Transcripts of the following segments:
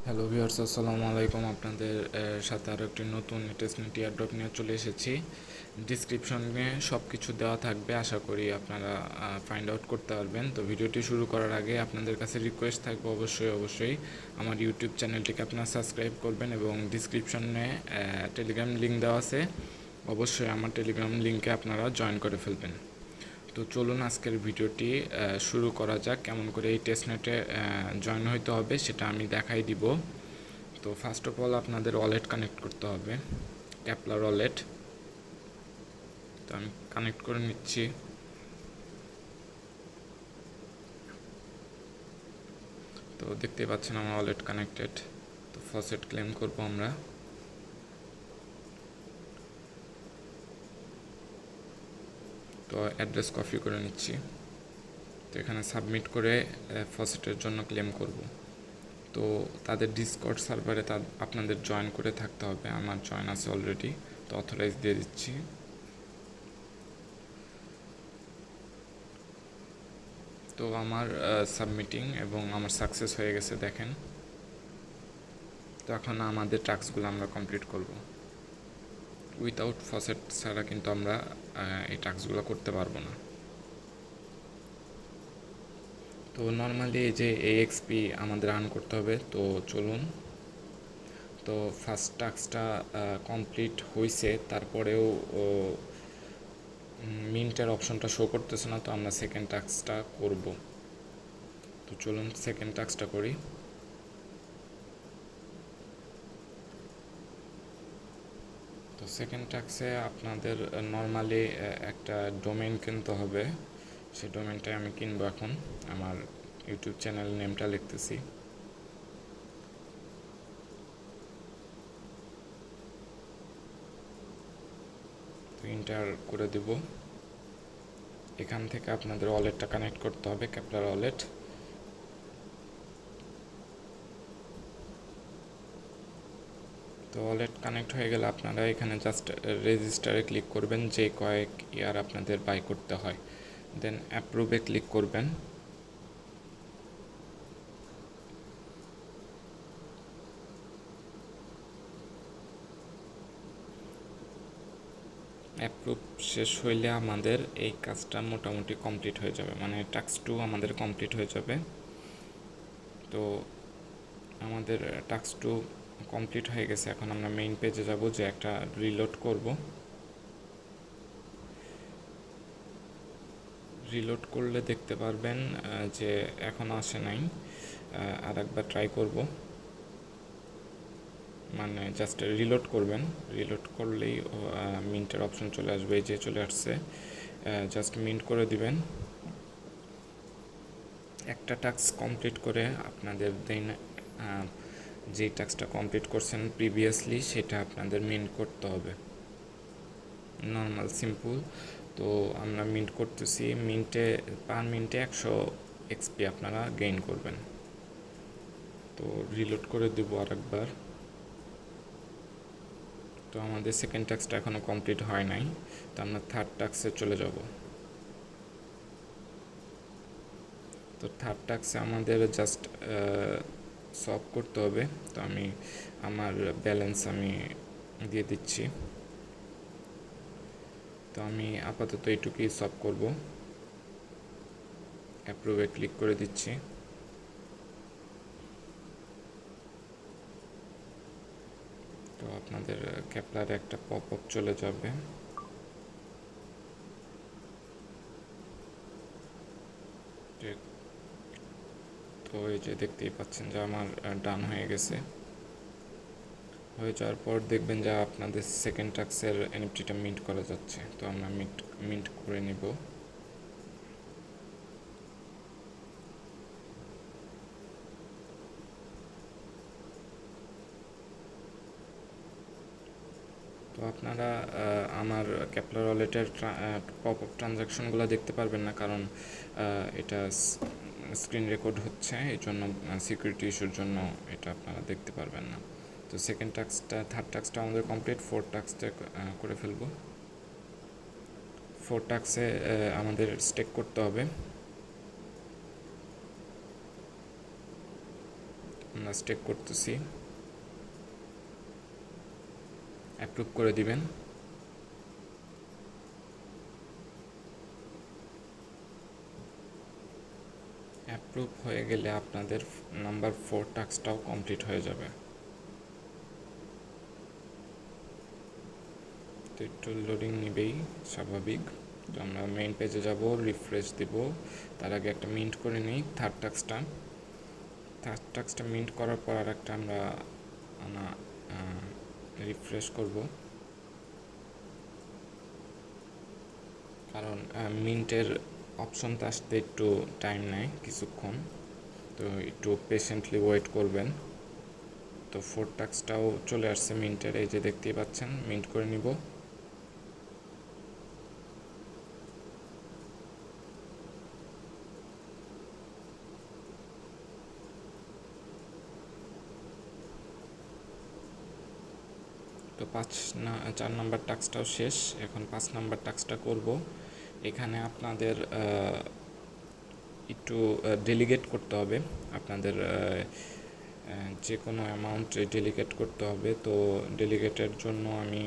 Hello viewers, আসসালামু আলাইকুম। আপনাদের সাথে আরও একটি নতুন টেস্টনেট এয়ারড্রপ নিয়ে চলে এসেছি। ডিসক্রিপশনে সব কিছু দেওয়া থাকবে, আশা করি আপনারা ফাইন্ড আউট করতে পারবেন। তো ভিডিওটি শুরু করার আগে আপনাদের কাছে রিকোয়েস্ট থাকবে, অবশ্যই আমার ইউটিউব চ্যানেলটিকে আপনারা সাবস্ক্রাইব করবেন এবং ডিসক্রিপশনে টেলিগ্রাম লিঙ্ক দেওয়া আছে, অবশ্যই আমার টেলিগ্রাম লিঙ্কে আপনারা জয়েন করে ফেলবেন। তো চলুন আজকের ভিডিওটি শুরু করা যাক। কেমন করে এই টেস্টনেটে জয়েন হইতে হবে সেটা আমি দেখাই দিব। তো ফার্স্ট অফ অল আপনাদের ওয়ালেট কানেক্ট করতে হবে, ক্যাপলার ওয়ালেট। তো আমি কানেক্ট করে নিচ্ছি। তো দেখতেই পাচ্ছেন আমার ওয়ালেট কানেক্টেড। তো ফসেট ক্লেম করব আমরা। তো অ্যাড্রেস কপি করে নিচ্ছি। তো এখানে সাবমিট করে ফসেটের জন্য ক্লেম করব। তো তাদের ডিসকর্ড সার্ভারে আপনাদের জয়েন করে থাকতে হবে। আমার জয়েন আছে অলরেডি, তো অথরাইজ দিয়ে দিচ্ছি। তো আমার সাবমিটিং এবং আমার সাকসেস হয়ে গেছে, দেখেন। তো এখন আমাদের টাস্কগুলো আমরা কমপ্লিট করব। উইথাউট ফসেট ছাড়া কিন্তু আমরা এই টাস্কগুলো করতে পারবো না। তো নর্মালি এই যে এএক্সপি আমাদের আর্ন করতে হবে। তো চলুন। তো ফার্স্ট টাস্কটা কমপ্লিট হয়েছে, তারপরেও মিন্টের অপশনটা শো করতেছে না। তো আমরা সেকেন্ড টাস্কটা করব। তো চলুন সেকেন্ড টাস্কটা করি। তো সেকেন্ড টাস্কে আপনাদের নর্মালি একটা ডোমেইন কিনতে হবে। সেই ডোমেইনটাই আমি কিনবো এখন। আমার ইউটিউব চ্যানেল নেমটা লিখতেছি। তো এন্টার করে দেব। এখান থেকে আপনাদের ওয়ালেটটা কানেক্ট করতে হবে, ক্যাপলার ওয়ালেট। তো ওয়ালেট কানেক্ট হয়ে গেলে আপনারা এখানে জাস্ট রেজিস্টারে ক্লিক করবেন, যে কয়েক ইয়ার আপনাদের বাই করতে হয়। দেন অ্যাপ্রুভে ক্লিক করবেন। অ্যাপ্রুভ শেষ হইলে আমাদের এই কাজটা মোটামুটি কমপ্লিট হয়ে যাবে, মানে টাস্ক 2 আমাদের কমপ্লিট হয়ে যাবে। তো আমাদের টাস্ক 2 কমপ্লিট হয়ে গেছে। এখন আমরা মেইন পেজে যাব, যে একটা রিলোড করব। রিলোড করলে দেখতে পারবেন যে এখনও আসে নাই। আর একবার ট্রাই করব, মানে জাস্ট রিলোড করবেন। রিলোড করলেই মিন্টের অপশন চলে আসবে, এই যে চলে আসছে। জাস্ট মিন্ট করে দিবেন। একটা টাস্ক কমপ্লিট করে আপনাদের দেন যেই টাস্কটা কমপ্লিট করছেন প্রিভিয়াসলি, সেটা আপনাদের মিন্ট করতে হবে। Normal simple. তো আমরা মিন্ট করতেছি। পার মিনিটে 100 এক্সপি আপনারা গেইন করবেন। তো রিলোড করে দেব আরেকবার। তো আমাদের সেকেন্ড টাস্কটা এখনও কমপ্লিট হয় নাই। তো আমরা থার্ড টাস্কে চলে যাব। তো থার্ড টাস্কে আমাদের জাস্ট সলভ করতে হবে। তো আমি আমার ব্যালেন্স আমি দিয়ে দিচ্ছি। তো আমি আপাতত এইটুকুই সলভ করব। অ্যাপ্রুভে ক্লিক করে দিচ্ছি। তো আপনাদের ক্যাপলারে একটা পপ আপ চলে যাবে। তো এই যে দেখতেই পাচ্ছেন যে আমার ডান হয়ে গেছে। হয়ে যাওয়ার পর দেখবেন যে আপনাদের সেকেন্ড টাস্কের এনএফটিটা মিন্ট করা যাচ্ছে। তো আমরা মিন্ট করে নিব। তো আপনারা আমার ক্যাপলার ওয়ালেটের পপ আপ ট্রানজ্যাকশনগুলো দেখতে পারবেন না, কারণ এটা স্ক্রিন রেকর্ড হচ্ছে, এই জন্য সিকিউরিটি ইস্যুর জন্য এটা আপনারা দেখতে পারবেন না। তো সেকেন্ড টাস্কটা, থার্ড টাস্কটা আমাদের কমপ্লিট। ফোর্থ টাস্কটা করে ফেলবো। ফোর্থ টাস্কে আমাদের স্টেক করতে হবে। আমরা স্টেক করতেছি, অ্যাপ্রুভ করে দিবেন। অ্যাপ্রুভ হয়ে গেলে আপনাদের নাম্বার 4 টাস্কটাও কমপ্লিট হয়ে যাবে। তো একটু লোডিং নেবেই, স্বাভাবিক। তো আমরা মেইন পেজে যাব, রিফ্রেশ দিব। তার আগে একটা মিন্ট করে নিই থার্ড টাস্কটা মিন্ট করার পর আর একটা আমরা রিফ্রেশ করব, কারণ মিন্টের অপশনটা আসতে একটু টাইম নেয় কিছুক্ষণ, তো একটু পেশেন্টলি ওয়েট করবেন। তো 4 টাস্কটাও চলে আসছে মিন্টের, এই যে দেখতেই পাচ্ছেন, মিন্ট করে নিব। তো 4 নাম্বার টাস্কটাও শেষ, এখন 5 নাম্বার টাস্কটা করব। এখানে আপনাদের একটু ডেলিগেট করতে হবে, আপনাদের যে কোনো অ্যামাউন্ট ডেলিগেট করতে হবে। তো ডেলিগেটের জন্য আমি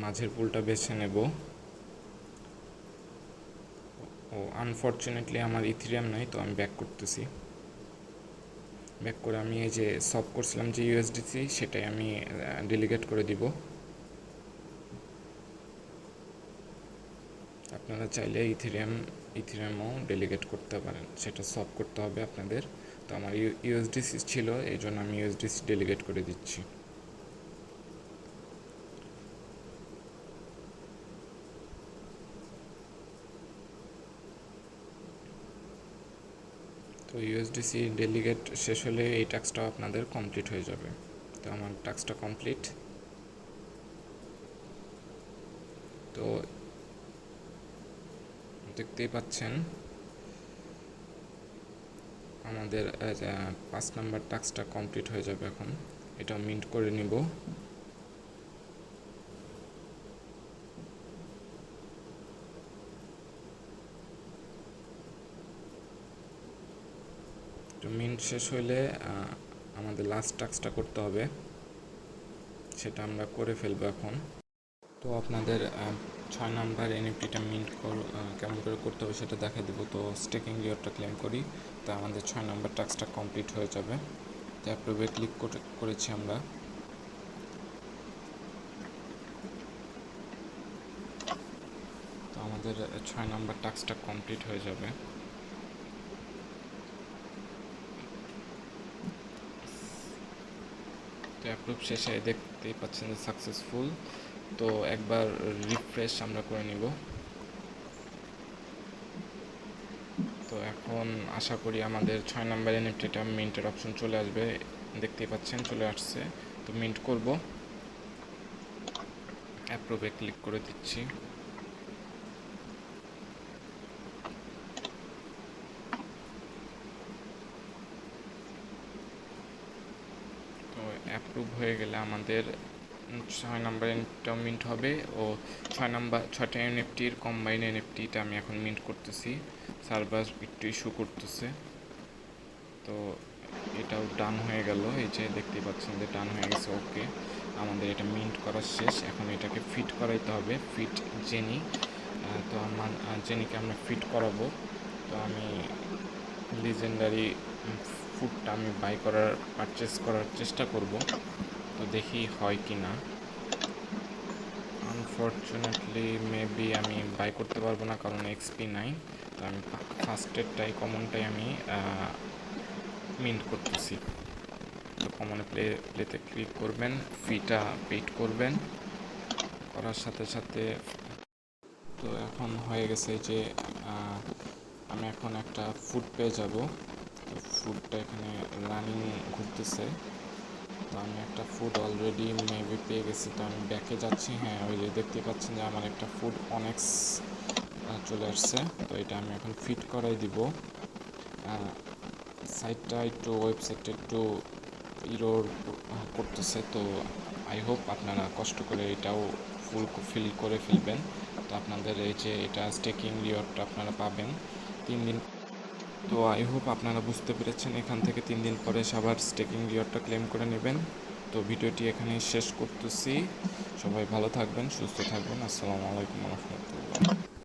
মাঝের পুলটা বেছে নেব। ও আনফর্চুনেটলি আমার ইথিরিয়াম নাই, তো আমি ব্যাক করতেছি। ব্যাক করে আমি এই যে সব করছিলাম যে ইউএসডিসি, সেটাই আমি ডেলিগেট করে দিব। আপনারা চাইলে ইথিরিয়ামও ডেলিগেট করতে পারেন, সেটা সব করতে হবে আপনাদের। তো আমার ইউএসডিসি ছিল, এই জন্য আমি ইউএসডিসি ডেলিগেট করে দিচ্ছি। তো ইউএসডিসি ডেলিগেট শেষ হলে এই টাস্কটাও আপনাদের কমপ্লিট হয়ে যাবে। তো আমার টাস্কটা কমপ্লিট। তো দেখতেই পাচ্ছেন আমাদের 5 নাম্বার টাস্কটা কমপ্লিট হয়ে যাবে। এখন এটা মিন্ট করে নিব। তো মিন্ট শেষ হইলে আমাদের লাস্ট টাস্কটা করতে হবে, সেটা আমরা করে ফেলবো এখন। তো আপনাদের 6 নাম্বার এনএফটিটা মিন্ট কেমন করে করতে হবে সেটা দেখা দেবো। তো স্টেকিং রিওয়ার্ডটা ক্লেম করি, তো আমাদের 6 নাম্বার টাস্কটা কমপ্লিট হয়ে যাবে। তো অ্যাপ্রুভে ক্লিক করেছি আমরা। তো আমাদের 6 নাম্বার টাস্কটা কমপ্লিট হয়ে যাবে। তো অ্যাপ্রুভ শেষে দেখতেই পাচ্ছেন যে সাকসেসফুল। তো একবার রিফ্রেশ আমরা করে নিব। তো এখন আশা করি আমাদের 6 নাম্বার এনএফটিটা মিন্টের অপশন চলে আসবে, দেখতেই পাচ্ছেন চলে আসছে। তো মিন্ট করব, অ্যাপ্রুভে ক্লিক করে দিচ্ছি। তো অ্যাপ্রুভ হয়ে গেলে আমাদের 6 নাম্বার এনএফটিটাও মিন্ট হবে, ও 6টা এনএফটির কম্বাইন এনএফটিটা আমি এখন মিন্ট করতেছি। সার্ভার একটু ইস্যু করতেছে। তো এটাও ডান হয়ে গেল, এই যে দেখতেই পাচ্ছেন যে ডান হয়ে গেছে। ওকে, আমাদের এটা মিন্ট করা শেষ। এখন এটাকে ফিট করাইতে হবে, ফিট জেনি। তো আমার জেনিকে আমরা ফিট করাবো। তো আমি লিজেন্ডারি ফুডটা আমি পারচেস করার চেষ্টা করব, তো দেখি হয় কি না। আনফর্চুনেটলি মেবি আমি বাই করতে পারবো না, কারণ এক্সপি নাই। তো আমি ফার্স্টেরটাই, কমনটাই আমি মিন্ট করতেছি। তো কমনে প্লেতে ক্লিক করবেন, ফিটা পেইড করবেন, করার সাথে সাথে তো এখন হয়ে গেছে যে আমি এখন একটা ফুড পেয়ে যাব। তো ফুডটা এখানে রানিং ঘুরতেছে। তো আমি একটা ফুড অলরেডি মেবি পেয়ে গেছি। তো আমি ব্যাকে যাচ্ছি। হ্যাঁ, ওই যে দেখতে পাচ্ছেন যে আমার একটা ফুড অনেক্স চলে আসছে। তো এটা আমি এখন ফিট করাই দিব। সাইটটা একটু, ওয়েবসাইটটা একটু ইরোর করতেছে। তো আই হোপ আপনারা কষ্ট করে এটাও ফিল করে ফেলবেন। তো আপনাদের এই যে এটা স্টেকিং রিওয়ার্ডটা আপনারা পাবেন 3 দিন। তো আই হোপ আপনারা বুঝতে পেরেছেন। এখান থেকে 3 দিন পরে আবার স্টেকিং রিওয়ার্ডটা ক্লেম করে নেবেন। তো ভিডিওটি এখানেই শেষ করতেছি। সবাই ভালো থাকবেন, সুস্থ থাকবেন। আসসালামু আলাইকুম রহমতুল্লাহ।